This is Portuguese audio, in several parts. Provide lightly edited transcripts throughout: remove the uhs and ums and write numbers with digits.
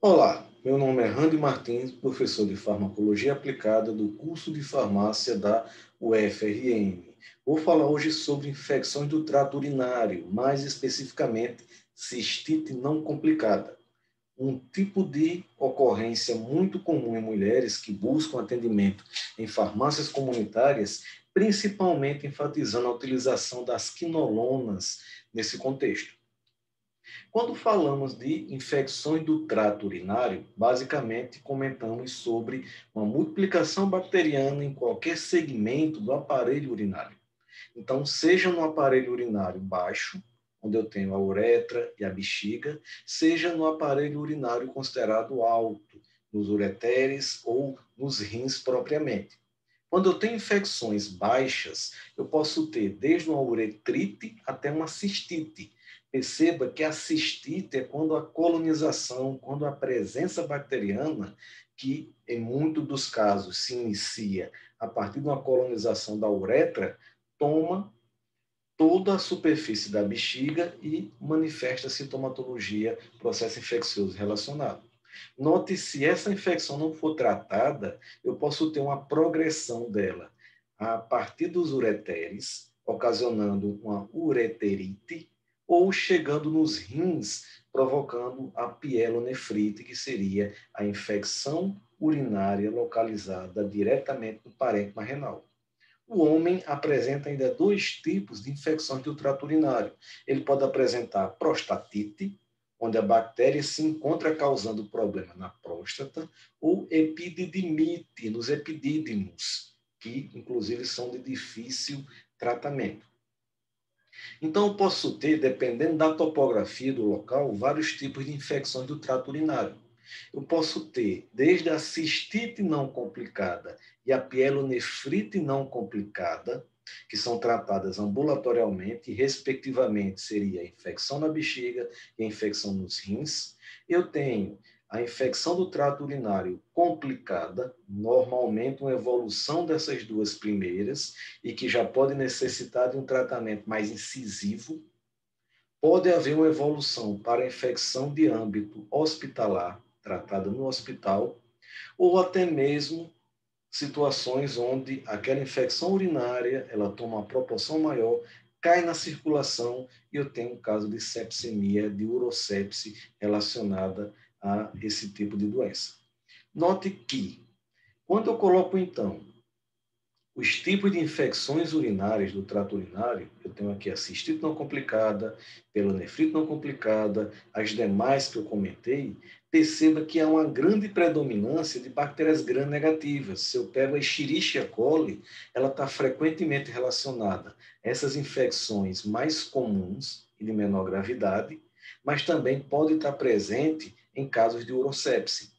Olá, meu nome é Randy Martins, professor de Farmacologia Aplicada do curso de Farmácia da UFRN. Vou falar hoje sobre infecções do trato urinário, mais especificamente cistite não complicada, um tipo de ocorrência muito comum em mulheres que buscam atendimento em farmácias comunitárias, principalmente enfatizando a utilização das quinolonas nesse contexto. Quando falamos de infecções do trato urinário, basicamente comentamos sobre uma multiplicação bacteriana em qualquer segmento do aparelho urinário. Então, seja no aparelho urinário baixo, onde eu tenho a uretra e a bexiga, seja no aparelho urinário considerado alto, nos ureteres ou nos rins propriamente. Quando eu tenho infecções baixas, eu posso ter desde uma uretrite até uma cistite. Perceba que a cistite é quando a colonização, quando a presença bacteriana, que em muitos dos casos se inicia a partir de uma colonização da uretra, toma toda a superfície da bexiga e manifesta sintomatologia, processo infeccioso relacionado. Note, se essa infecção não for tratada, eu posso ter uma progressão dela a partir dos ureteres, ocasionando uma ureterite, ou chegando nos rins, provocando a pielonefrite, que seria a infecção urinária localizada diretamente no parênquima renal. O homem apresenta ainda dois tipos de infecções do trato urinário. Ele pode apresentar prostatite, onde a bactéria se encontra causando problema na próstata, ou epididimite, nos epidídimos, que inclusive são de difícil tratamento. Então, eu posso ter, dependendo da topografia do local, vários tipos de infecções do trato urinário. Eu posso ter desde a cistite não complicada e a pielonefrite não complicada, que são tratadas ambulatorialmente, e respectivamente seria a infecção na bexiga e a infecção nos rins. Eu tenho a infecção do trato urinário complicada, normalmente uma evolução dessas duas primeiras, e que já pode necessitar de um tratamento mais incisivo. Pode haver uma evolução para a infecção de âmbito hospitalar, tratada no hospital, ou até mesmo situações onde aquela infecção urinária ela toma uma proporção maior, cai na circulação e eu tenho um caso de sepsemia, de urosepse relacionada a esse tipo de doença. Note que, quando eu coloco, então, os tipos de infecções urinárias do trato urinário, eu tenho aqui a cistite não complicada, pielonefrite não complicada, as demais que eu comentei, perceba que há uma grande predominância de bactérias gram-negativas. Se eu pego a Escherichia coli, ela está frequentemente relacionada a essas infecções mais comuns e de menor gravidade, mas também pode estar presente em casos de urosepse.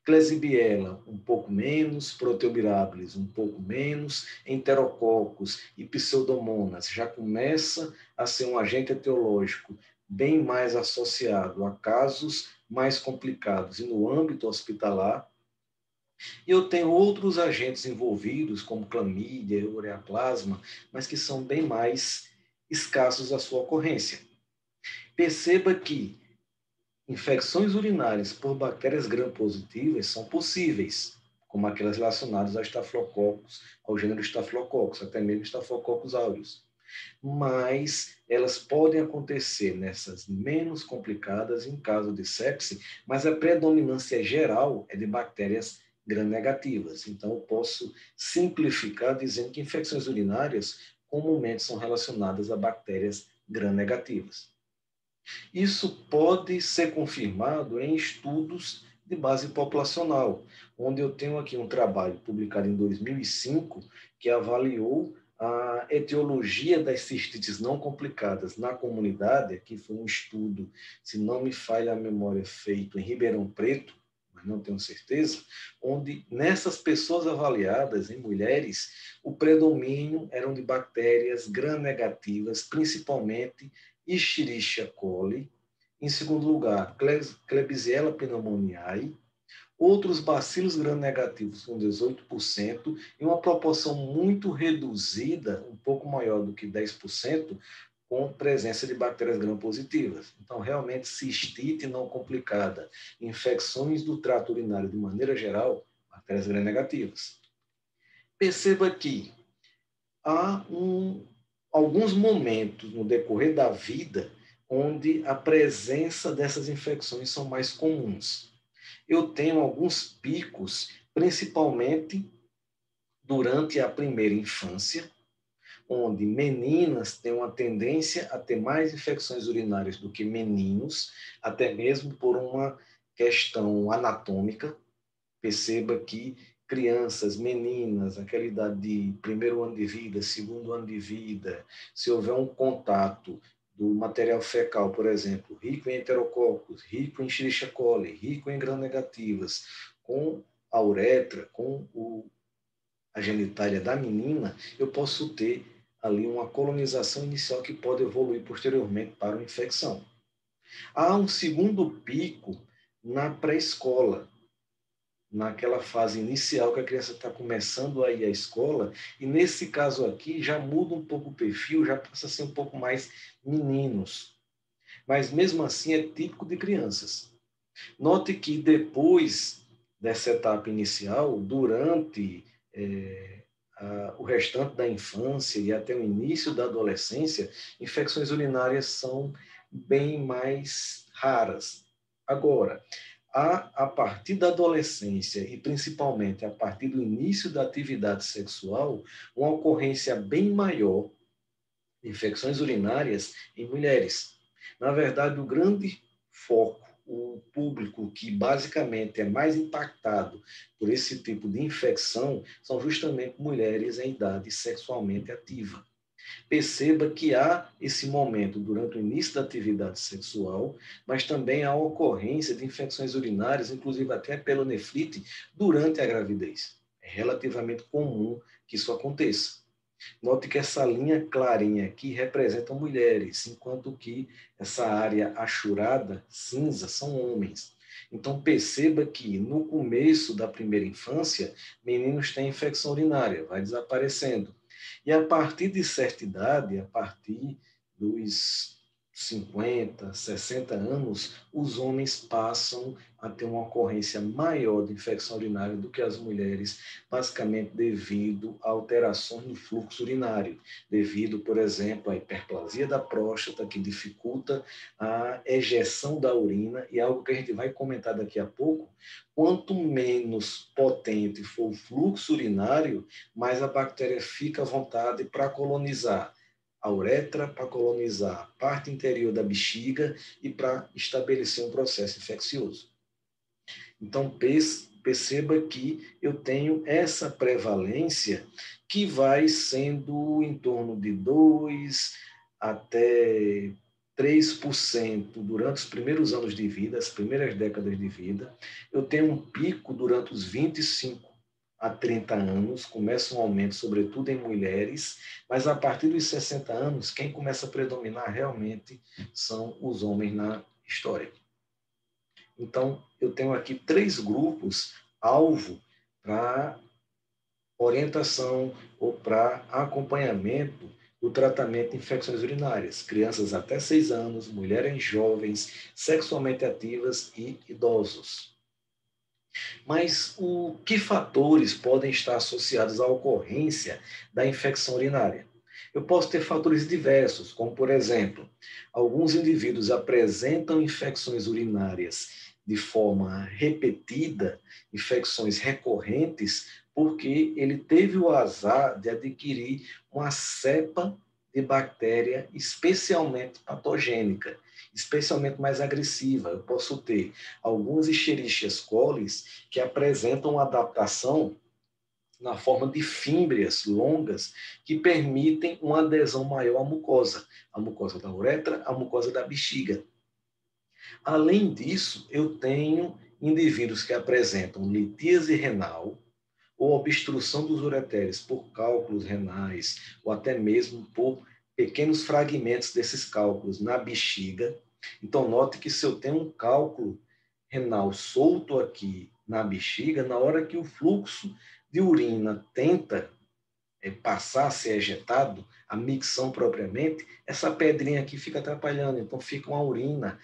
Klebsiella, um pouco menos, Proteobirabilis, um pouco menos, Enterococos e Pseudomonas já começa a ser um agente etiológico bem mais associado a casos mais complicados e no âmbito hospitalar. E eu tenho outros agentes envolvidos, como clamídia, ureaplasma, mas que são bem mais escassos a sua ocorrência. Perceba que infecções urinárias por bactérias gram-positivas são possíveis, como aquelas relacionadas a estafilococos, ao gênero Staphylococcus, até mesmo Staphylococcus aureus. Mas elas podem acontecer nessas menos complicadas em caso de sepse, mas a predominância geral é de bactérias gram-negativas. Então, eu posso simplificar dizendo que infecções urinárias comumente são relacionadas a bactérias gram-negativas. Isso pode ser confirmado em estudos de base populacional, onde eu tenho aqui um trabalho publicado em 2005 que avaliou a etiologia das cistites não complicadas na comunidade, que foi um estudo, se não me falha a memória, feito em Ribeirão Preto, mas não tenho certeza, onde nessas pessoas avaliadas, em mulheres, o predomínio eram de bactérias gram-negativas, principalmente Escherichia coli. Em segundo lugar, Klebsiella pneumoniae. Outros bacilos gram-negativos com 18%, e uma proporção muito reduzida, um pouco maior do que 10%, com presença de bactérias gram-positivas. Então, realmente, cistite não complicada, infecções do trato urinário de maneira geral, bactérias gram-negativas. Perceba que há alguns momentos no decorrer da vida onde a presença dessas infecções são mais comuns. Eu tenho alguns picos, principalmente durante a primeira infância, onde meninas têm uma tendência a ter mais infecções urinárias do que meninos, até mesmo por uma questão anatômica. Perceba que crianças, meninas, aquela idade de primeiro ano de vida, segundo ano de vida, se houver um contato do material fecal, por exemplo, rico em enterococos, rico em Escherichia coli, rico em gram-negativas, com a uretra, com a genitália da menina, eu posso ter ali uma colonização inicial que pode evoluir posteriormente para uma infecção. Há um segundo pico na pré-escola, naquela fase inicial que a criança está começando a ir à escola, e nesse caso aqui já muda um pouco o perfil, já passa a ser um pouco mais meninos. Mas mesmo assim é típico de crianças. Note que depois dessa etapa inicial, durante o restante da infância e até o início da adolescência, infecções urinárias são bem mais raras. Agora, a partir da adolescência e principalmente a partir do início da atividade sexual, uma ocorrência bem maior de infecções urinárias em mulheres. Na verdade, o grande foco, o público que basicamente é mais impactado por esse tipo de infecção são justamente mulheres em idade sexualmente ativa. Perceba que há esse momento durante o início da atividade sexual, mas também há a ocorrência de infecções urinárias, inclusive até pela nefrite, durante a gravidez. É relativamente comum que isso aconteça. Note que essa linha clarinha aqui representa mulheres, enquanto que essa área achurada, cinza, são homens. Então, perceba que no começo da primeira infância, meninos têm infecção urinária, vai desaparecendo. E a partir de certa idade, a partir dos 50, 60 anos, os homens passam a ter uma ocorrência maior de infecção urinária do que as mulheres, basicamente devido a alterações no fluxo urinário, devido, por exemplo, à hiperplasia da próstata, que dificulta a ejeção da urina, e algo que a gente vai comentar daqui a pouco, quanto menos potente for o fluxo urinário, mais a bactéria fica à vontade para colonizar a uretra, para colonizar a parte interior da bexiga e para estabelecer um processo infeccioso. Então, perceba que eu tenho essa prevalência que vai sendo em torno de 2 até 3% durante os primeiros anos de vida, as primeiras décadas de vida. Eu tenho um pico durante os 25 a 30 anos, começa um aumento, sobretudo em mulheres, mas a partir dos 60 anos, quem começa a predominar realmente são os homens na história. Então, eu tenho aqui 3 grupos alvo para orientação ou para acompanhamento do tratamento de infecções urinárias. Crianças até 6 anos, mulheres jovens, sexualmente ativas e idosos. Mas que fatores podem estar associados à ocorrência da infecção urinária? Eu posso ter fatores diversos, como, por exemplo, alguns indivíduos apresentam infecções urinárias de forma repetida, infecções recorrentes, porque ele teve o azar de adquirir uma cepa de bactéria especialmente patogênica, especialmente mais agressiva. Eu posso ter alguns Escherichia coli que apresentam uma adaptação na forma de fímbrias longas que permitem uma adesão maior à a mucosa da uretra, a mucosa da bexiga. Além disso, eu tenho indivíduos que apresentam litíase renal ou obstrução dos ureteres por cálculos renais ou até mesmo por pequenos fragmentos desses cálculos na bexiga. Então, note que se eu tenho um cálculo renal solto aqui na bexiga, na hora que o fluxo de urina tenta passar a ser ejetado, a micção propriamente, essa pedrinha aqui fica atrapalhando. Então, fica uma urina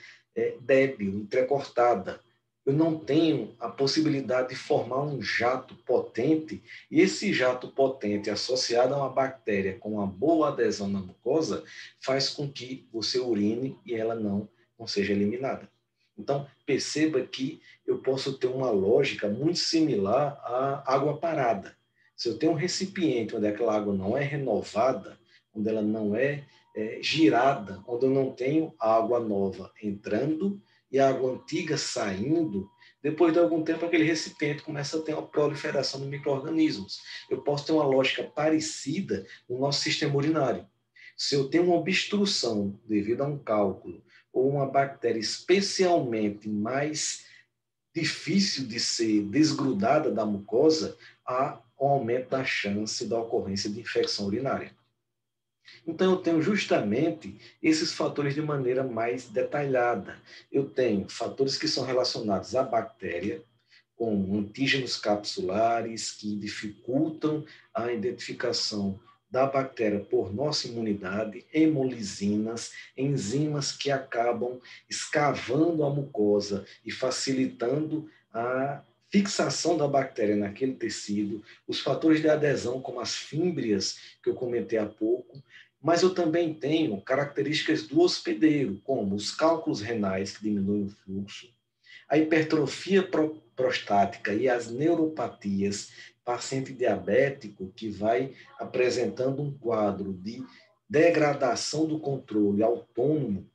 débil, entrecortada. Eu não tenho a possibilidade de formar um jato potente, e esse jato potente associado a uma bactéria com uma boa adesão na mucosa faz com que você urine e ela não seja eliminada. Então, perceba que eu posso ter uma lógica muito similar à água parada. Se eu tenho um recipiente onde aquela água não é renovada, onde ela não é girada, onde eu não tenho água nova entrando e a água antiga saindo, depois de algum tempo aquele recipiente começa a ter uma proliferação de micro-organismos. Eu posso ter uma lógica parecida no nosso sistema urinário. Se eu tenho uma obstrução devido a um cálculo ou uma bactéria especialmente mais difícil de ser desgrudada da mucosa, há um aumento da chance da ocorrência de infecção urinária. Então, eu tenho justamente esses fatores de maneira mais detalhada. Eu tenho fatores que são relacionados à bactéria, com antígenos capsulares que dificultam a identificação da bactéria por nossa imunidade, hemolisinas, enzimas que acabam escavando a mucosa e facilitando a fixação da bactéria naquele tecido, os fatores de adesão, como as fímbrias, que eu comentei há pouco, mas eu também tenho características do hospedeiro, como os cálculos renais, que diminuem o fluxo, a hipertrofia prostática e as neuropatias, paciente diabético que vai apresentando um quadro de degradação do controle autônomo,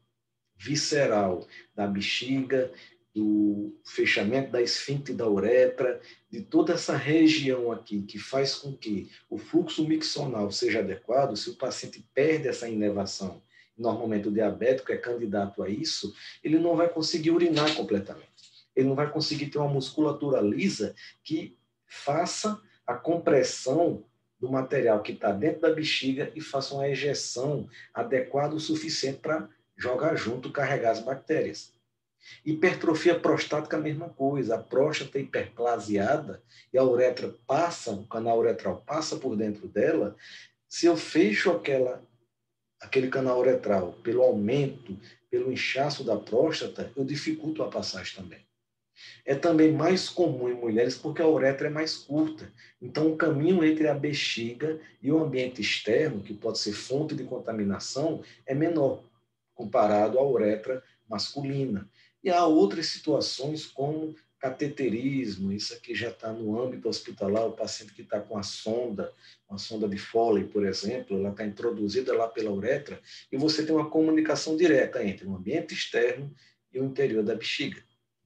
visceral, da bexiga, do fechamento da esfíncter da uretra, de toda essa região aqui que faz com que o fluxo miccional seja adequado. Se o paciente perde essa inervação, normalmente o diabético é candidato a isso, ele não vai conseguir urinar completamente. Ele não vai conseguir ter uma musculatura lisa que faça a compressão do material que está dentro da bexiga e faça uma ejeção adequada o suficiente para jogar junto, carregar as bactérias. Hipertrofia prostática, a mesma coisa. A próstata hiperplasiada e a uretra passa, o canal uretral passa por dentro dela. Se eu fecho aquele canal uretral pelo aumento, pelo inchaço da próstata, eu dificulto a passagem também. É também mais comum em mulheres porque a uretra é mais curta. Então, o caminho entre a bexiga e o ambiente externo, que pode ser fonte de contaminação, é menor, comparado à uretra masculina. E há outras situações como cateterismo, isso aqui já está no âmbito hospitalar, o paciente que está com a sonda, uma sonda de Foley, por exemplo, ela está introduzida lá pela uretra, e você tem uma comunicação direta entre o ambiente externo e o interior da bexiga.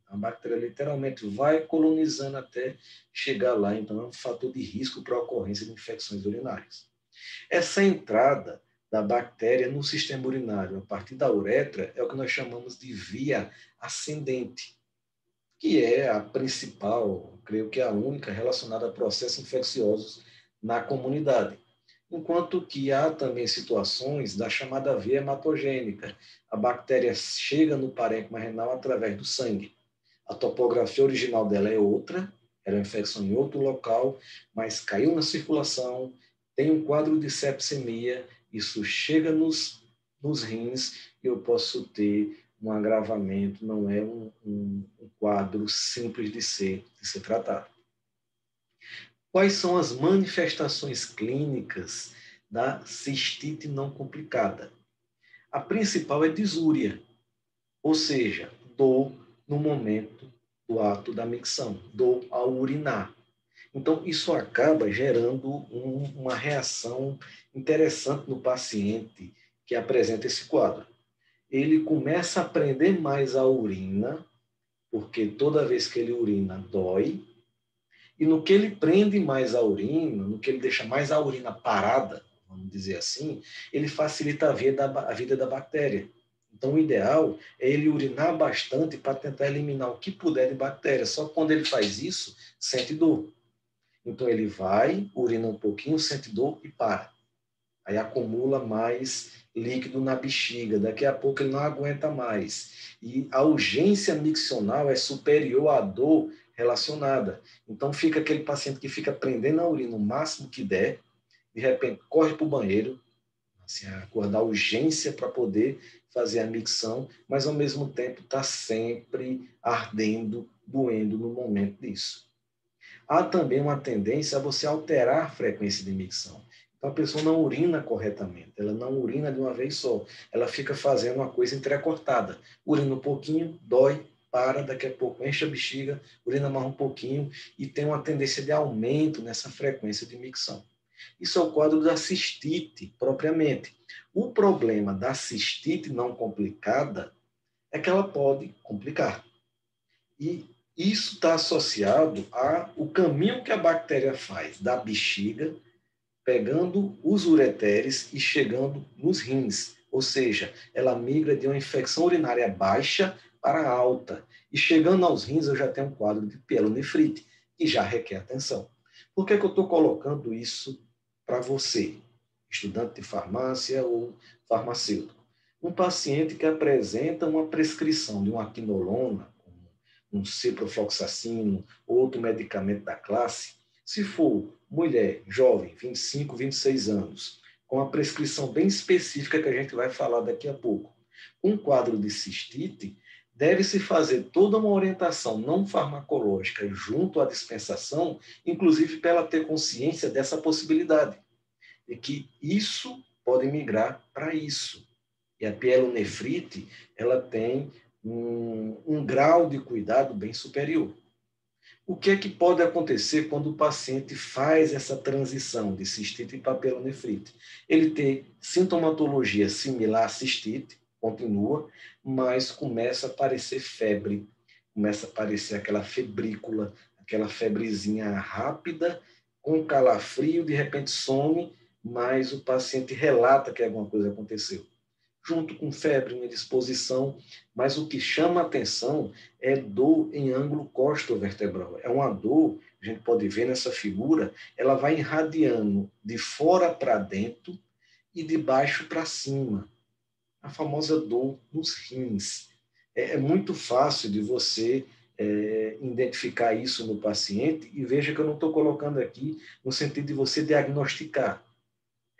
A bactéria literalmente vai colonizando até chegar lá, então é um fator de risco para a ocorrência de infecções urinárias. Essa entrada da bactéria no sistema urinário a partir da uretra é o que nós chamamos de via ascendente, que é a principal, creio que é a única relacionada a processos infecciosos na comunidade. Enquanto que há também situações da chamada via hematogênica. A bactéria chega no parênquima renal através do sangue. A topografia original dela é outra, era uma infecção em outro local, mas caiu na circulação, tem um quadro de sepsemia, isso chega nos rins e eu posso ter um agravamento, não é um quadro simples de ser tratado. Quais são as manifestações clínicas da cistite não complicada? A principal é disúria, ou seja, dor no momento do ato da micção, dor ao urinar. Então, isso acaba gerando uma reação interessante no paciente que apresenta esse quadro. Ele começa a prender mais a urina, porque toda vez que ele urina, dói, e no que ele prende mais a urina, no que ele deixa mais a urina parada, vamos dizer assim, ele facilita a vida da bactéria. Então, o ideal é ele urinar bastante para tentar eliminar o que puder de bactéria. Só que quando ele faz isso, sente dor. Então, ele vai, urina um pouquinho, sente dor e para. Aí acumula mais líquido na bexiga. Daqui a pouco ele não aguenta mais. E a urgência miccional é superior à dor relacionada. Então, fica aquele paciente que fica prendendo a urina o máximo que der, de repente corre para o banheiro, assim, acordar urgência para poder fazer a micção, mas ao mesmo tempo está sempre ardendo, doendo no momento disso. Há também uma tendência a você alterar a frequência de micção. Então a pessoa não urina corretamente, ela não urina de uma vez só, ela fica fazendo uma coisa entrecortada. Urina um pouquinho, dói, para, daqui a pouco enche a bexiga, urina mais um pouquinho e tem uma tendência de aumento nessa frequência de micção. Isso é o quadro da cistite, propriamente. O problema da cistite não complicada é que ela pode complicar. E isso está associado ao caminho que a bactéria faz da bexiga, pegando os ureteres e chegando nos rins. Ou seja, ela migra de uma infecção urinária baixa para alta. E chegando aos rins, eu já tenho um quadro de pielonefrite, que já requer atenção. Por que eu estou colocando isso para você, estudante de farmácia ou farmacêutico? Um paciente que apresenta uma prescrição de uma quinolona, um ciprofloxacino, outro medicamento da classe, se for mulher, jovem, 25, 26 anos, com a prescrição bem específica que a gente vai falar daqui a pouco, um quadro de cistite, deve-se fazer toda uma orientação não farmacológica junto à dispensação, inclusive para ela ter consciência dessa possibilidade, de que isso pode migrar para isso. E a pielonefrite, ela tem um grau de cuidado bem superior. O que é que pode acontecer quando o paciente faz essa transição de cistite para pielonefrite? Ele tem sintomatologia similar à cistite, continua, mas começa a aparecer febre, começa a aparecer aquela febrícula, aquela febrezinha rápida, com calafrio, de repente some, mas o paciente relata que alguma coisa aconteceu. Junto com febre, uma indisposição, mas o que chama a atenção é dor em ângulo costovertebral. É uma dor, a gente pode ver nessa figura, ela vai irradiando de fora para dentro e de baixo para cima. A famosa dor nos rins. É muito fácil de você identificar isso no paciente e veja que eu não estou colocando aqui no sentido de você diagnosticar.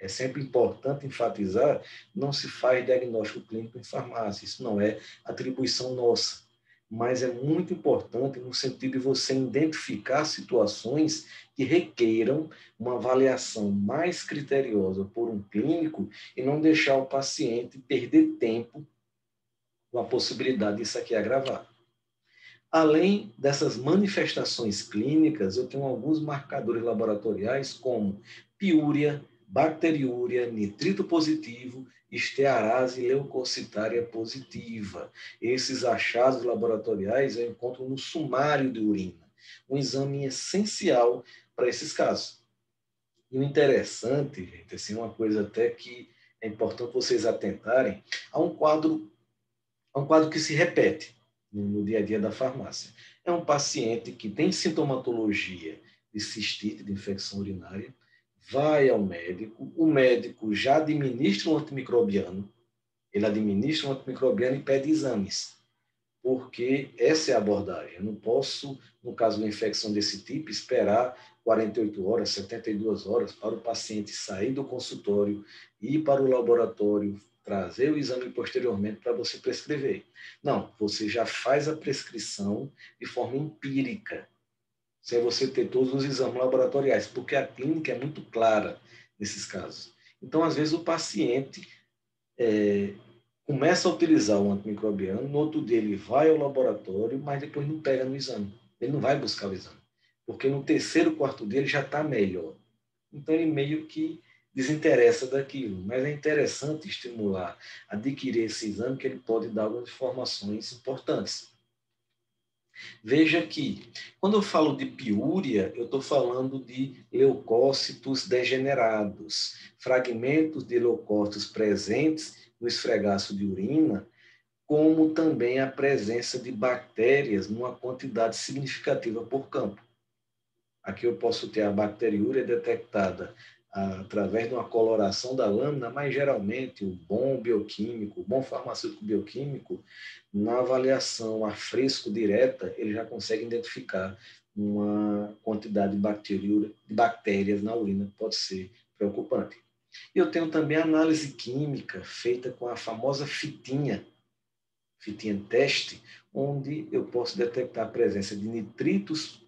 É sempre importante enfatizar, não se faz diagnóstico clínico em farmácia, isso não é atribuição nossa, mas é muito importante no sentido de você identificar situações que requeiram uma avaliação mais criteriosa por um clínico e não deixar o paciente perder tempo com a possibilidade disso aqui agravar. Além dessas manifestações clínicas, eu tenho alguns marcadores laboratoriais como piúria, bacteriúria, nitrito positivo, estearase leucocitária positiva. Esses achados laboratoriais eu encontro no sumário de urina, um exame essencial para esses casos. E o interessante, gente, assim, uma coisa até que é importante vocês atentarem, há um quadro que se repete no dia a dia da farmácia. É um paciente que tem sintomatologia de cistite, de infecção urinária, vai ao médico, o médico já administra um antimicrobiano, ele administra um antimicrobiano e pede exames, porque essa é a abordagem. Eu não posso, no caso de uma infecção desse tipo, esperar 48 horas, 72 horas para o paciente sair do consultório, ir para o laboratório, trazer o exame posteriormente para você prescrever. Não, você já faz a prescrição de forma empírica, sem você ter todos os exames laboratoriais, porque a clínica é muito clara nesses casos. Então, às vezes, o paciente começa a utilizar o antimicrobiano, no outro dia ele vai ao laboratório, mas depois não pega no exame. Ele não vai buscar o exame, porque no terceiro, quarto dia ele já está melhor. Então ele meio que desinteressa daquilo, mas é interessante estimular, adquirir esse exame que ele pode dar algumas informações importantes. Veja que, quando eu falo de piúria, eu estou falando de leucócitos degenerados, fragmentos de leucócitos presentes no esfregaço de urina, como também a presença de bactérias numa quantidade significativa por campo. Aqui eu posso ter a bacteriúria detectada através de uma coloração da lâmina, mas geralmente o bom bioquímico, o bom farmacêutico bioquímico, na avaliação a fresco direta, ele já consegue identificar uma quantidade de bactérias na urina que pode ser preocupante. E eu tenho também a análise química feita com a famosa fitinha teste, onde eu posso detectar a presença de nitritos,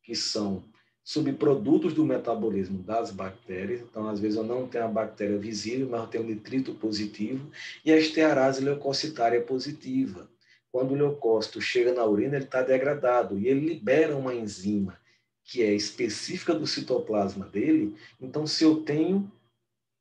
que são subprodutos do metabolismo das bactérias. Então, às vezes, eu não tenho a bactéria visível, mas eu tenho nitrito positivo, e a estearase leucocitária positiva. Quando o leucócito chega na urina, ele está degradado, e ele libera uma enzima que é específica do citoplasma dele. Então, se eu tenho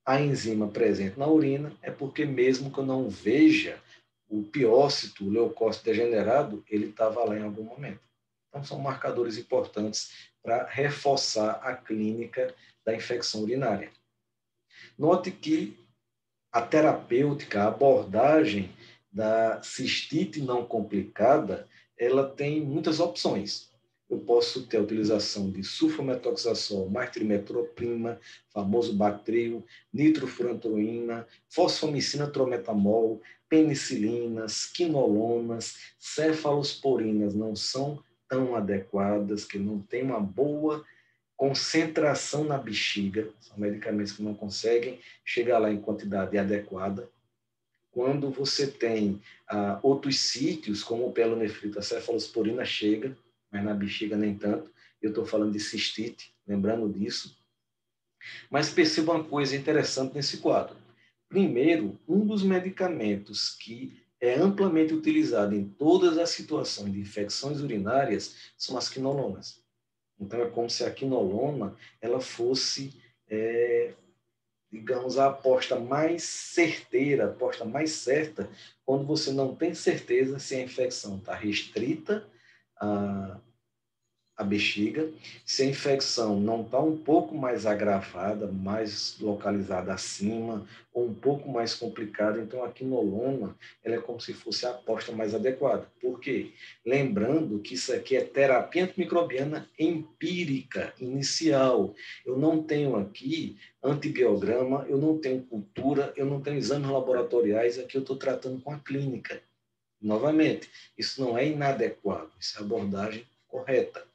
a enzima presente na urina, é porque mesmo que eu não veja o piócito, o leucócito degenerado, ele estava lá em algum momento. Então, são marcadores importantes para reforçar a clínica da infecção urinária. Note que a terapêutica, a abordagem da cistite não complicada, ela tem muitas opções. Eu posso ter a utilização de sulfametoxazol, mais trimetoprim, famoso Bactrio, nitrofurantoína, fosfomicina trometamol, penicilinas, quinolonas, cefalosporinas não são tão adequadas, que não têm uma boa concentração na bexiga, são medicamentos que não conseguem chegar lá em quantidade adequada. Quando você tem outros sítios, como o pielonefrito, a cefalosporina chega, mas na bexiga nem tanto. Eu estou falando de cistite, lembrando disso. Mas perceba uma coisa interessante nesse quadro. Primeiro, um dos medicamentos que é amplamente utilizado em todas as situações de infecções urinárias são as quinolonas. Então, é como se a quinolona ela fosse, digamos, a aposta mais certeira, a aposta mais certa, quando você não tem certeza se a infecção está restrita a bexiga, se a infecção não está um pouco mais agravada, mais localizada acima, ou um pouco mais complicada, então a quinolona ela é como se fosse a aposta mais adequada. Por quê? Lembrando que isso aqui é terapia antimicrobiana empírica, inicial. Eu não tenho aqui antibiograma, eu não tenho cultura, eu não tenho exames laboratoriais, aqui eu estou tratando com a clínica. Novamente, isso não é inadequado, isso é a abordagem correta.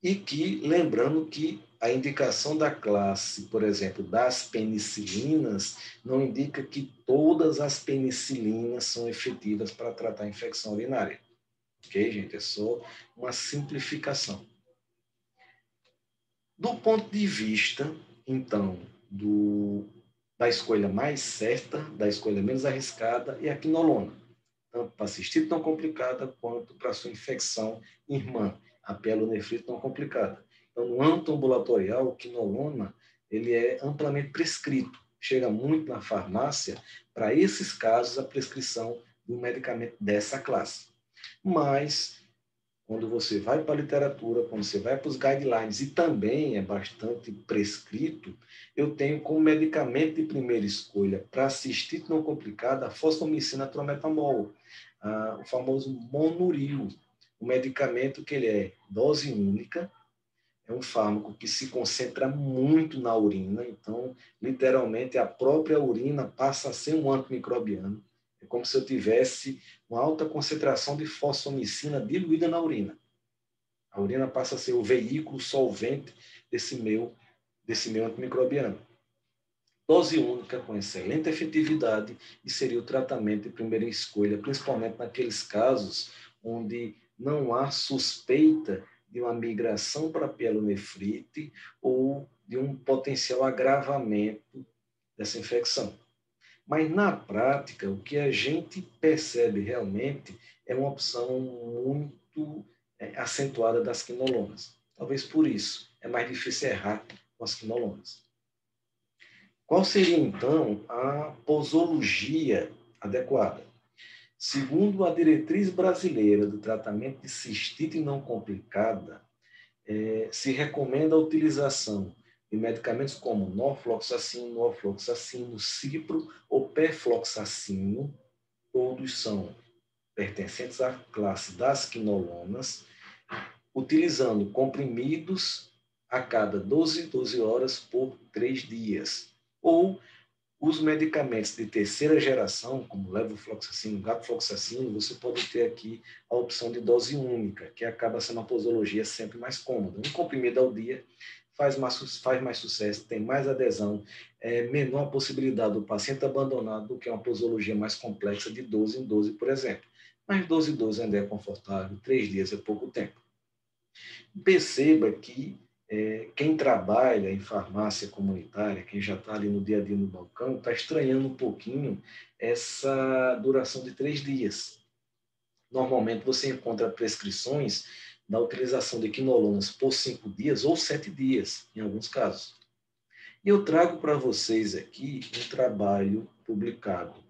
E que, lembrando que a indicação da classe, por exemplo, das penicilinas, não indica que todas as penicilinas são efetivas para tratar a infecção urinária. Ok, gente? É só uma simplificação. Do ponto de vista, então, da escolha mais certa, da escolha menos arriscada, é a quinolona. Tanto para cistite não complicada, quanto para sua infecção irmã, a pielonefrite não complicada. Então, no âmbito ambulatorial, o quinolona ele é amplamente prescrito. Chega muito na farmácia, para esses casos, a prescrição de um medicamento dessa classe. Mas, quando você vai para a literatura, quando você vai para os guidelines, e também é bastante prescrito, eu tenho como medicamento de primeira escolha para cistite não complicada a fosfomicina trometamol, o famoso Monuril, um medicamento que ele é dose única, é um fármaco que se concentra muito na urina, então, literalmente, a própria urina passa a ser um antimicrobiano. É como se eu tivesse uma alta concentração de fosfomicina diluída na urina. A urina passa a ser o veículo solvente desse meu antimicrobiano. Dose única com excelente efetividade e seria o tratamento de primeira escolha, principalmente naqueles casos onde não há suspeita de uma migração para a pielonefrite ou de um potencial agravamento dessa infecção. Mas, na prática, o que a gente percebe realmente é uma opção muito acentuada das quinolonas. Talvez por isso é mais difícil errar com as quinolonas. Qual seria, então, a posologia adequada? Segundo a diretriz brasileira do tratamento de cistite não complicada, se recomenda a utilização de medicamentos como norfloxacino, cipro ou perfloxacino, todos são pertencentes à classe das quinolonas, utilizando comprimidos a cada 12 horas por 3 dias, ou os medicamentos de terceira geração, como levofloxacino, gabfloxacino, você pode ter aqui a opção de dose única, que acaba sendo uma posologia sempre mais cômoda. Um comprimido ao dia faz mais sucesso, tem mais adesão, é menor a possibilidade do paciente abandonar do que uma posologia mais complexa de 12 em 12, por exemplo. Mas 12 em 12 ainda é confortável, 3 dias é pouco tempo. Perceba que quem trabalha em farmácia comunitária, quem já está ali no dia a dia no balcão, está estranhando um pouquinho essa duração de 3 dias. Normalmente você encontra prescrições da utilização de quinolonas por 5 dias ou 7 dias, em alguns casos. E eu trago para vocês aqui um trabalho publicado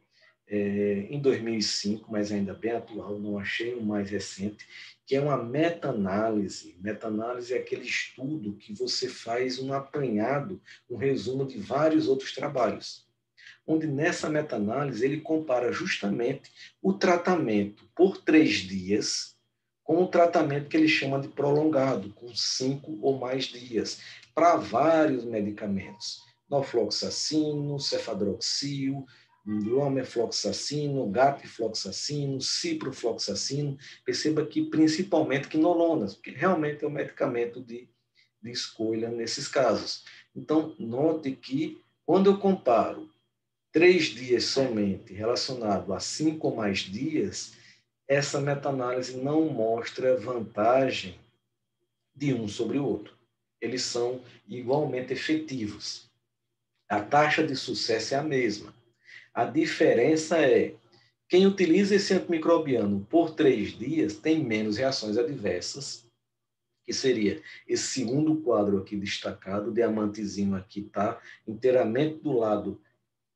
em 2005, mas ainda bem atual, não achei um mais recente, que é uma meta-análise. Meta-análise é aquele estudo que você faz um apanhado, um resumo de vários outros trabalhos, onde nessa meta-análise ele compara justamente o tratamento por 3 dias com o tratamento que ele chama de prolongado, com 5 ou mais dias, para vários medicamentos. Norfloxacino, cefadroxil, lomefloxacino, gapifloxacino, ciprofloxacino. Perceba que principalmente quinolonas, porque realmente é o medicamento de escolha nesses casos. Então, note que quando eu comparo 3 dias somente relacionado a 5 ou mais dias, essa meta-análise não mostra vantagem de um sobre o outro. Eles são igualmente efetivos. A taxa de sucesso é a mesma. A diferença é quem utiliza esse antimicrobiano por 3 dias tem menos reações adversas, que seria esse segundo quadro aqui destacado, o diamantezinho aqui está inteiramente do lado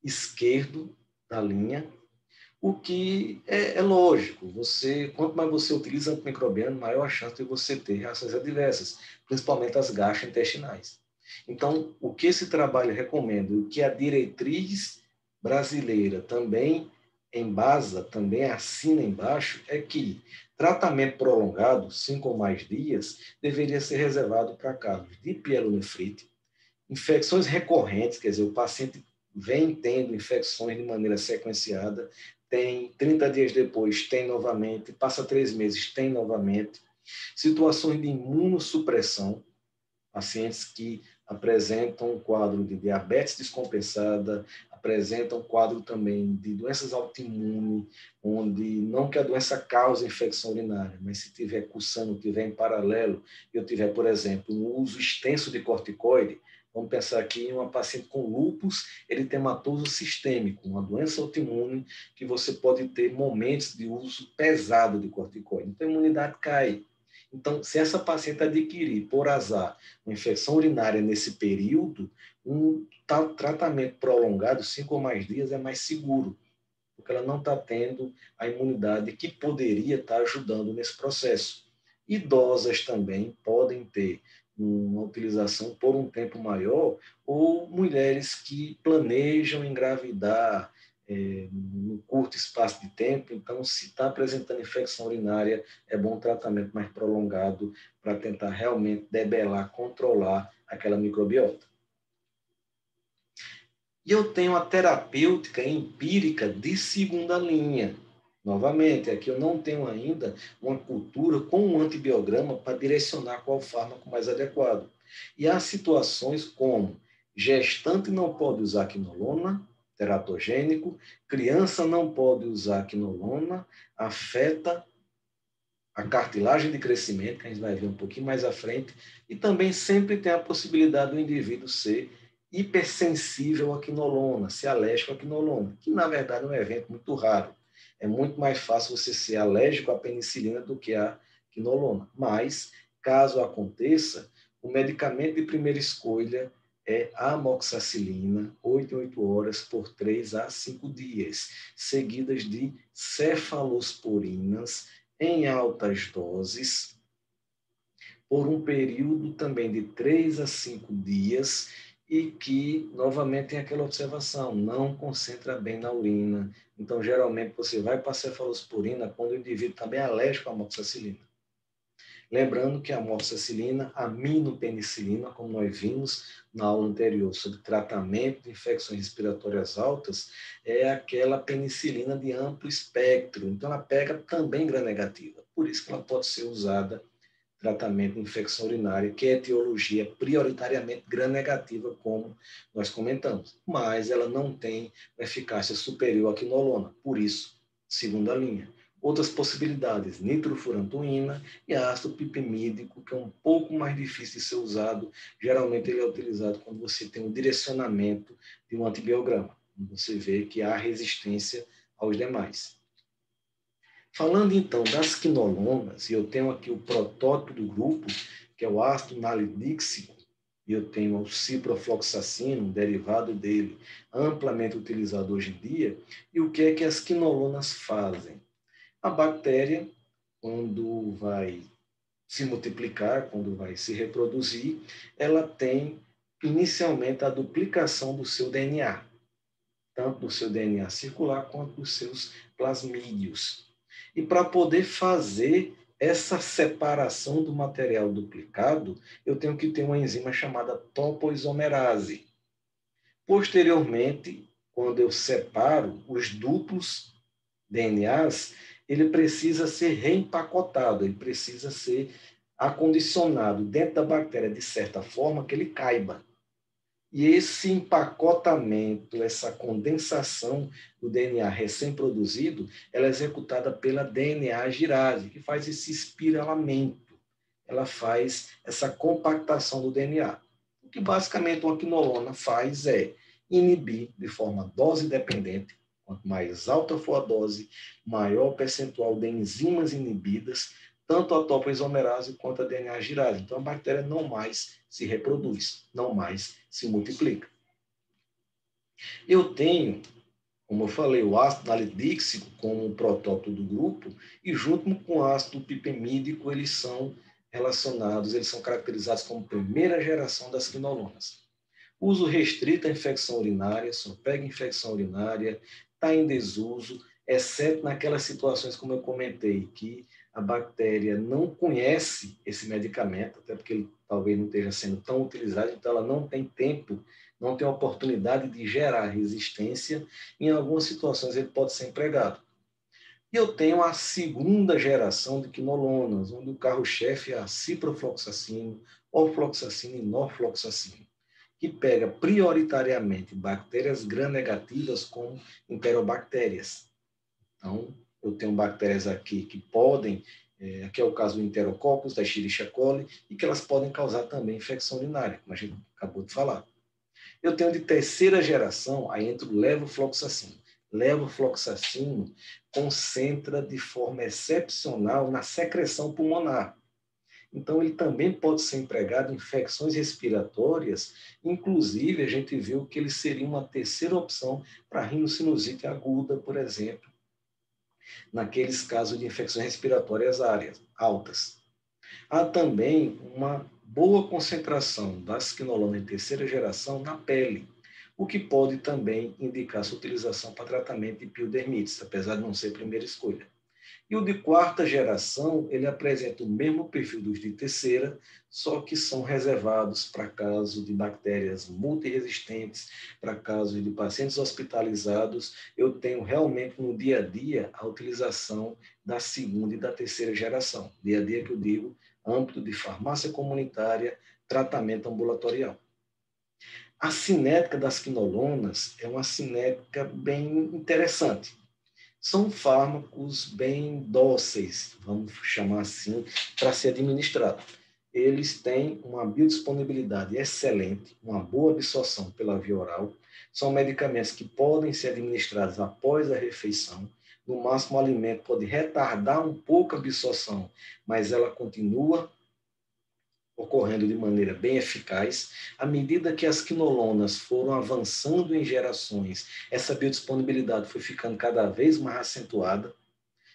esquerdo da linha, o que é lógico. Quanto mais você utiliza antimicrobiano, maior a chance de você ter reações adversas, principalmente as gastrointestinais. Então, o que esse trabalho recomenda, o que a diretriz brasileira também embasa, também assina embaixo, é que tratamento prolongado, 5 ou mais dias, deveria ser reservado para casos de pielonefrite, infecções recorrentes, quer dizer, o paciente vem tendo infecções de maneira sequenciada, tem 30 dias depois, tem novamente, passa 3 meses, tem novamente. Situações de imunossupressão, pacientes que apresentam um quadro de diabetes descompensada, apresentam um quadro também de doenças autoimunes, onde não que a doença cause infecção urinária, mas se tiver cursando, tiver em paralelo, eu tiver, por exemplo, um uso extenso de corticoide, vamos pensar aqui em uma paciente com lúpus eritematoso sistêmico, uma doença autoimune que você pode ter momentos de uso pesado de corticoide. Então, a imunidade cai. Então, se essa paciente adquirir, por azar, uma infecção urinária nesse período, um tratamento prolongado, 5 ou mais dias, é mais seguro, porque ela não está tendo a imunidade que poderia estar ajudando nesse processo. Idosas também podem ter uma utilização por um tempo maior, ou mulheres que planejam engravidar no curto espaço de tempo. Então, se está apresentando infecção urinária, é bom um tratamento mais prolongado para tentar realmente debelar, controlar aquela microbiota. E eu tenho a terapêutica empírica de segunda linha. Novamente, aqui eu não tenho ainda uma cultura com um antibiograma para direcionar qual fármaco mais adequado. E há situações como gestante não pode usar quinolona, teratogênico, criança não pode usar quinolona, afeta a cartilagem de crescimento, que a gente vai ver um pouquinho mais à frente, e também sempre tem a possibilidade do indivíduo ser hipersensível à quinolona, ser alérgico à quinolona, que na verdade é um evento muito raro. É muito mais fácil você ser alérgico à penicilina do que à quinolona. Mas, caso aconteça, o medicamento de primeira escolha é a amoxicilina, 8 em 8 horas por 3 a 5 dias, seguidas de cefalosporinas em altas doses, por um período também de 3 a 5 dias, e que, novamente, tem aquela observação, não concentra bem na urina. Então, geralmente, você vai para a cefalosporina quando o indivíduo está bem alérgico à amoxicilina. Lembrando que a amoxicilina, a aminopenicilina, como nós vimos na aula anterior sobre tratamento de infecções respiratórias altas, é aquela penicilina de amplo espectro. Então, ela pega também gram-negativa. Por isso que ela pode ser usada tratamento de infecção urinária, que é etiologia prioritariamente gram-negativa, como nós comentamos, mas ela não tem eficácia superior à quinolona, por isso, segunda linha. Outras possibilidades, nitrofurantoína e ácido pipimídico, que é um pouco mais difícil de ser usado, geralmente ele é utilizado quando você tem um direcionamento de um antibiograma, você vê que há resistência aos demais. Falando então das quinolonas, e eu tenho aqui o protótipo do grupo, que é o ácido nalidíxico, e eu tenho o ciprofloxacino, um derivado dele, amplamente utilizado hoje em dia. E o que é que as quinolonas fazem? A bactéria, quando vai se multiplicar, quando vai se reproduzir, ela tem inicialmente a duplicação do seu DNA, tanto do seu DNA circular quanto dos seus plasmídios. E para poder fazer essa separação do material duplicado, eu tenho que ter uma enzima chamada topoisomerase. Posteriormente, quando eu separo os duplos DNAs, ele precisa ser reempacotado, ele precisa ser acondicionado dentro da bactéria de certa forma que ele caiba. E esse empacotamento, essa condensação do DNA recém-produzido, ela é executada pela DNA girase, que faz esse espiralamento, ela faz essa compactação do DNA. O que basicamente uma quinolona faz é inibir de forma dose-dependente. Quanto mais alta for a dose, maior o percentual de enzimas inibidas, tanto a topoisomerase quanto a DNA girase. Então, a bactéria não mais se reproduz, não mais se multiplica. Eu tenho, como eu falei, o ácido nalidíxico como um protótipo do grupo, e junto com o ácido pipimídico, eles são relacionados, eles são caracterizados como primeira geração das quinolonas. Uso restrito à infecção urinária, só pega infecção urinária, está em desuso, exceto naquelas situações, como eu comentei, que a bactéria não conhece esse medicamento, até porque ele talvez não esteja sendo tão utilizado, então ela não tem tempo, não tem oportunidade de gerar resistência. Em algumas situações ele pode ser empregado. E eu tenho a segunda geração de quinolonas, onde o carro-chefe é a ciprofloxacino, ofloxacino e norfloxacino, que pega prioritariamente bactérias gram-negativas como enterobactérias. Então, eu tenho bactérias aqui que podem, aqui é o caso do Enterococcus, da Escherichia coli, e que elas podem causar também infecção urinária, como a gente acabou de falar. Eu tenho de terceira geração, aí entra o levofloxacino. Levofloxacino concentra de forma excepcional na secreção pulmonar. Então, ele também pode ser empregado em infecções respiratórias, inclusive a gente viu que ele seria uma terceira opção para rinocinusite aguda, por exemplo, naqueles casos de infecções respiratórias altas. Há também uma boa concentração das quinolonas de terceira geração na pele, o que pode também indicar sua utilização para tratamento de piodermites, apesar de não ser a primeira escolha. E o de quarta geração, ele apresenta o mesmo perfil dos de terceira, só que são reservados para casos de bactérias multiresistentes, para casos de pacientes hospitalizados. Eu tenho realmente no dia a dia a utilização da segunda e da terceira geração. Dia a dia que eu digo, âmbito de farmácia comunitária, tratamento ambulatorial. A cinética das quinolonas é uma cinética bem interessante. São fármacos bem dóceis, vamos chamar assim, para ser administrado. Eles têm uma biodisponibilidade excelente, uma boa absorção pela via oral. São medicamentos que podem ser administrados após a refeição. No máximo, o alimento pode retardar um pouco a absorção, mas ela continua ocorrendo de maneira bem eficaz. À medida que as quinolonas foram avançando em gerações, essa biodisponibilidade foi ficando cada vez mais acentuada.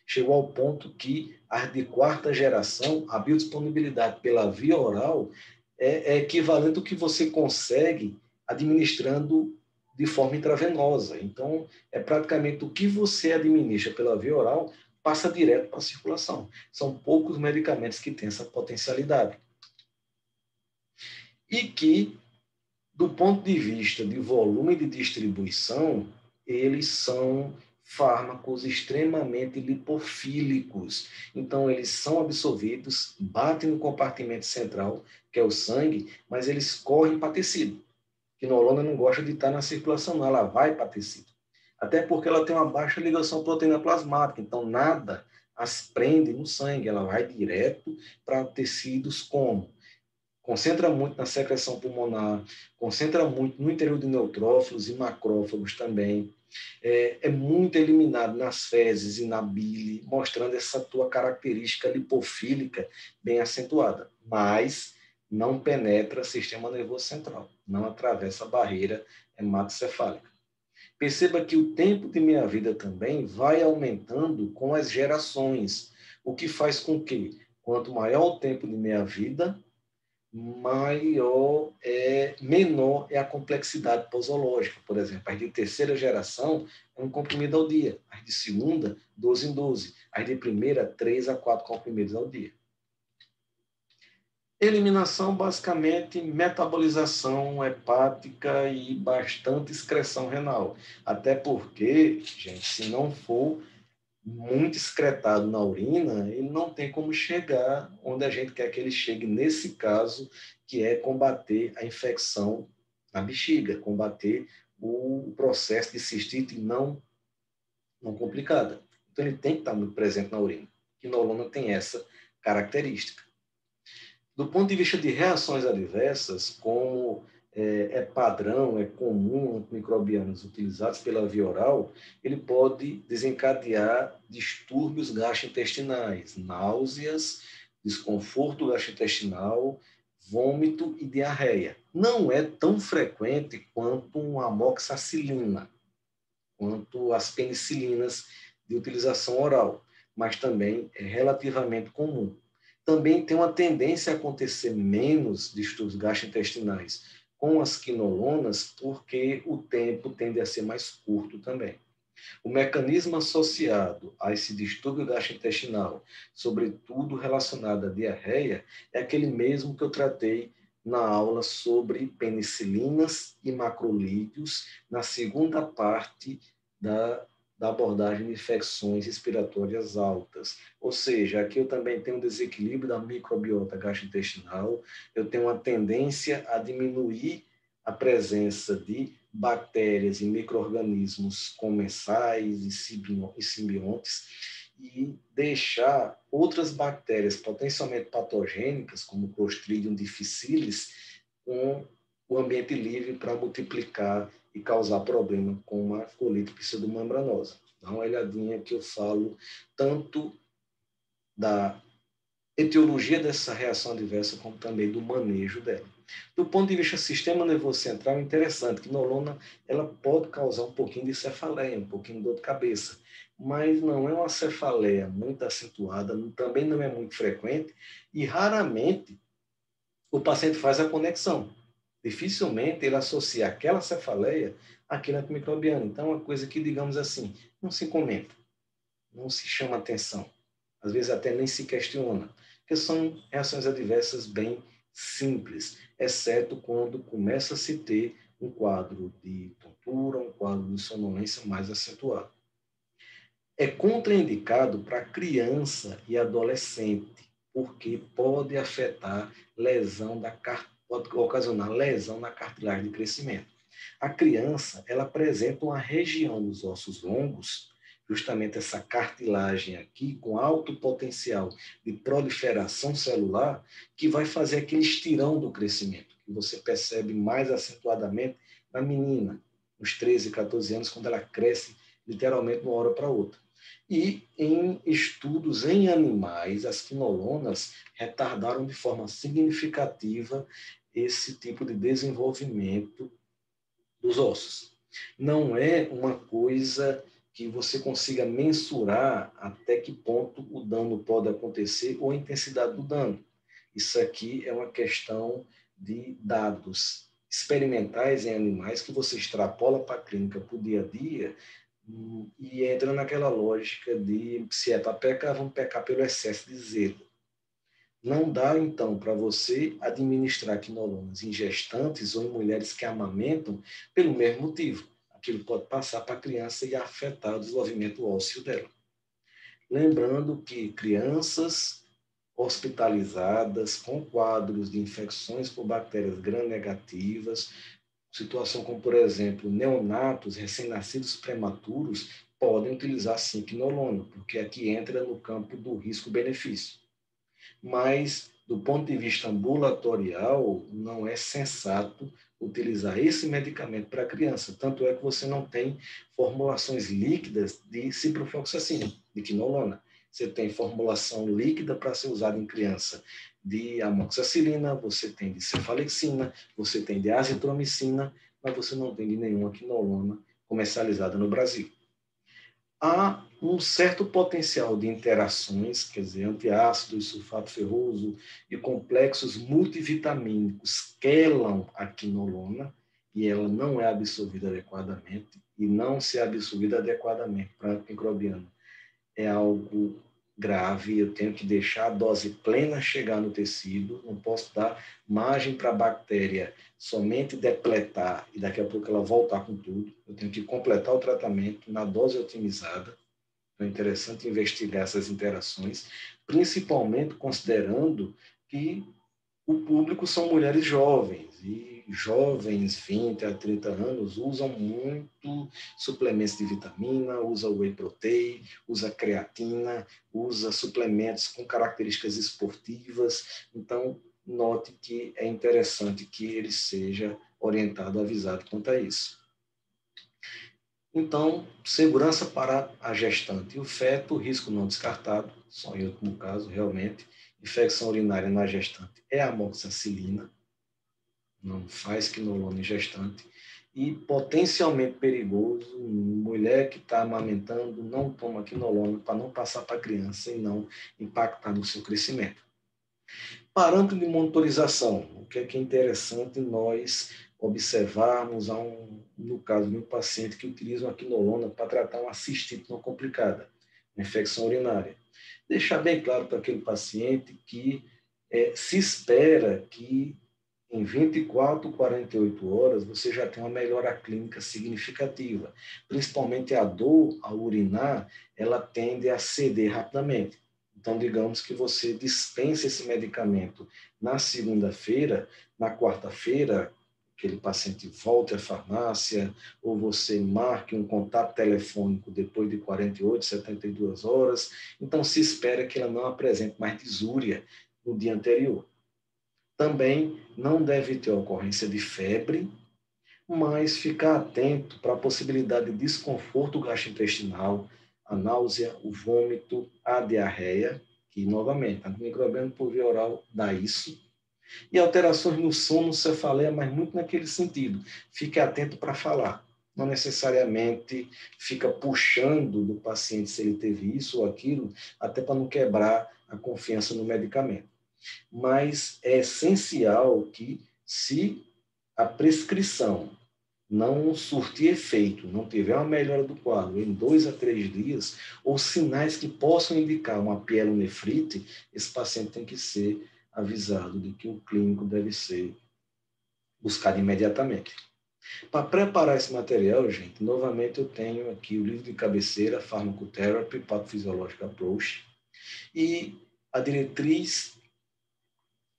Chegou ao ponto que, as de quarta geração, a biodisponibilidade pela via oral é equivalente ao que você consegue administrando de forma intravenosa. Então, é praticamente o que você administra pela via oral passa direto para a circulação. São poucos medicamentos que têm essa potencialidade. E que, do ponto de vista de volume de distribuição, eles são fármacos extremamente lipofílicos. Então, eles são absorvidos, batem no compartimento central, que é o sangue, mas eles correm para tecido. A quinolona não gosta de estar na circulação, não, ela vai para tecido. Até porque ela tem uma baixa ligação proteína plasmática, então nada as prende no sangue, ela vai direto para tecidos como concentra muito na secreção pulmonar, concentra muito no interior de neutrófilos e macrófagos também. É muito eliminado nas fezes e na bile, mostrando essa tua característica lipofílica bem acentuada. Mas não penetra o sistema nervoso central, não atravessa a barreira hematocefálica. Perceba que o tempo de meia-vida também vai aumentando com as gerações, o que faz com que, quanto maior o tempo de meia-vida, menor é a complexidade posológica. Por exemplo, as de terceira geração é um comprimido ao dia, as de segunda, 12 em 12, as de primeira, 3 a 4 comprimidos ao dia. Eliminação, basicamente, metabolização hepática e bastante excreção renal. Até porque, gente, se não for muito excretado na urina, ele não tem como chegar onde a gente quer que ele chegue nesse caso, que é combater a infecção na bexiga, combater o processo de cistite não complicada. Então, ele tem que estar muito presente na urina. A quinolona tem essa característica. Do ponto de vista de reações adversas, como é padrão, é comum antimicrobianos utilizados pela via oral, ele pode desencadear distúrbios gastrointestinais, náuseas, desconforto gastrointestinal, vômito e diarreia. Não é tão frequente quanto uma amoxicilina, quanto as penicilinas de utilização oral, mas também é relativamente comum. Também tem uma tendência a acontecer menos distúrbios gastrointestinais com as quinolonas, porque o tempo tende a ser mais curto também. O mecanismo associado a esse distúrbio gastrointestinal, sobretudo relacionado à diarreia, é aquele mesmo que eu tratei na aula sobre penicilinas e macrolídeos, na segunda parte da abordagem de infecções respiratórias altas. Ou seja, aqui eu também tenho um desequilíbrio da microbiota gastrointestinal, eu tenho uma tendência a diminuir a presença de bactérias e micro-organismos comensais e simbiontes e deixar outras bactérias potencialmente patogênicas, como Clostridium difficile, com o ambiente livre para multiplicar e causar problema com uma colite pseudomembranosa. Dá uma olhadinha que eu falo tanto da etiologia dessa reação adversa como também do manejo dela. Do ponto de vista do sistema nervoso central, é interessante que quinolona ela pode causar um pouquinho de cefaleia, um pouquinho de dor de cabeça, mas não é uma cefaleia muito acentuada, também não é muito frequente e raramente o paciente faz a conexão. Dificilmente ele associa aquela cefaleia àquele antimicrobiano. Então, é uma coisa que, digamos assim, não se comenta, não se chama atenção. Às vezes até nem se questiona, porque são reações adversas bem simples, exceto quando começa a se ter um quadro de tontura, um quadro de sonolência mais acentuado. É contraindicado para criança e adolescente, porque pode afetar pode ocasionar lesão na cartilagem de crescimento. A criança, ela apresenta uma região dos ossos longos, justamente essa cartilagem aqui, com alto potencial de proliferação celular, que vai fazer aquele estirão do crescimento, que você percebe mais acentuadamente na menina, nos 13, 14 anos, quando ela cresce literalmente de uma hora para outra. E em estudos em animais, as quinolonas retardaram de forma significativa esse tipo de desenvolvimento dos ossos. Não é uma coisa que você consiga mensurar até que ponto o dano pode acontecer ou a intensidade do dano. Isso aqui é uma questão de dados experimentais em animais que você extrapola para a clínica, para o dia a dia, e entra naquela lógica de se é para pecar, vamos pecar pelo excesso de zelo. Não dá, então, para você administrar quinolonas em gestantes ou em mulheres que amamentam pelo mesmo motivo. A aquilo pode passar para a criança e afetar o desenvolvimento ósseo dela. Lembrando que crianças hospitalizadas com quadros de infecções por bactérias gram-negativas, situação como, por exemplo, neonatos, recém-nascidos prematuros, podem utilizar sim quinolona, porque aqui entra no campo do risco-benefício. Mas, do ponto de vista ambulatorial, não é sensato utilizar esse medicamento para a criança. Tanto é que você não tem formulações líquidas de ciprofloxacina, de quinolona. Você tem formulação líquida para ser usada em criança de amoxicilina, você tem de cefalexina, você tem de azitromicina, mas você não tem de nenhuma quinolona comercializada no Brasil. Há um certo potencial de interações, quer dizer, antiácidos, sulfato ferroso e complexos multivitamínicos quelam a quinolona e ela não é absorvida adequadamente, e não ser absorvida adequadamente para antimicrobiano é algo grave. Eu tenho que deixar a dose plena chegar no tecido, não posso dar margem para a bactéria somente depletar e daqui a pouco ela voltar com tudo. Eu tenho que completar o tratamento na dose otimizada. É interessante investigar essas interações, principalmente considerando que o público são mulheres jovens, e jovens 20 a 30 anos usam muito suplementos de vitamina, usa whey protein, usa creatina, usa suplementos com características esportivas. Então, note que é interessante que ele seja orientado, avisado quanto a isso. Então, segurança para a gestante e o feto, risco não descartado, só em último caso, realmente. Infecção urinária na gestante é a amoxicilina, não faz quinolona em gestante. E potencialmente perigoso, mulher que está amamentando não toma quinolona para não passar para a criança e não impactar no seu crescimento. Parâmetro de monitorização, o que é interessante nós observarmos no caso de um paciente que utiliza uma quinolona para tratar uma cistite não complicada, uma infecção urinária. Deixar bem claro para aquele paciente que se espera que em 24, 48 horas você já tem uma melhora clínica significativa. Principalmente a dor ao urinar, ela tende a ceder rapidamente. Então, digamos que você dispense esse medicamento na segunda-feira, na quarta-feira, aquele paciente volte à farmácia, ou você marque um contato telefônico depois de 48, 72 horas. Então, se espera que ela não apresente mais disúria no dia anterior. Também não deve ter ocorrência de febre, mas ficar atento para a possibilidade de desconforto gastrointestinal, a náusea, o vômito, a diarreia, que, novamente, a antimicrobiano por via oral dá isso, e alterações no sono, cefaleia, mas muito naquele sentido. Fique atento para falar. Não necessariamente fica puxando do paciente se ele teve isso ou aquilo, até para não quebrar a confiança no medicamento. Mas é essencial que, se a prescrição não surtir efeito, não tiver uma melhora do quadro em 2 a 3 dias, ou sinais que possam indicar uma pielonefrite, esse paciente tem que ser avisado de que o clínico deve ser buscado imediatamente. Para preparar esse material, gente, novamente eu tenho aqui o livro de cabeceira, Pharmacotherapy, Pathophysiological Approach, e a diretriz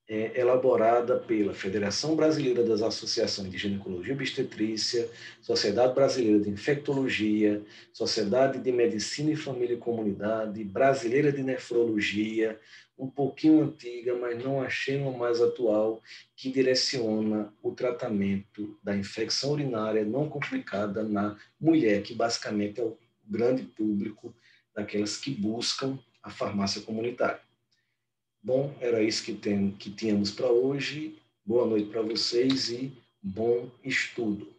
elaborada pela Federação Brasileira das Associações de Ginecologia e Obstetrícia, Sociedade Brasileira de Infectologia, Sociedade de Medicina e Família e Comunidade, Brasileira de Nefrologia, um pouquinho antiga, mas não achei uma mais atual, que direciona o tratamento da infecção urinária não complicada na mulher, que basicamente é o grande público daquelas que buscam a farmácia comunitária. Bom, era isso que tínhamos para hoje. Boa noite para vocês e bom estudo.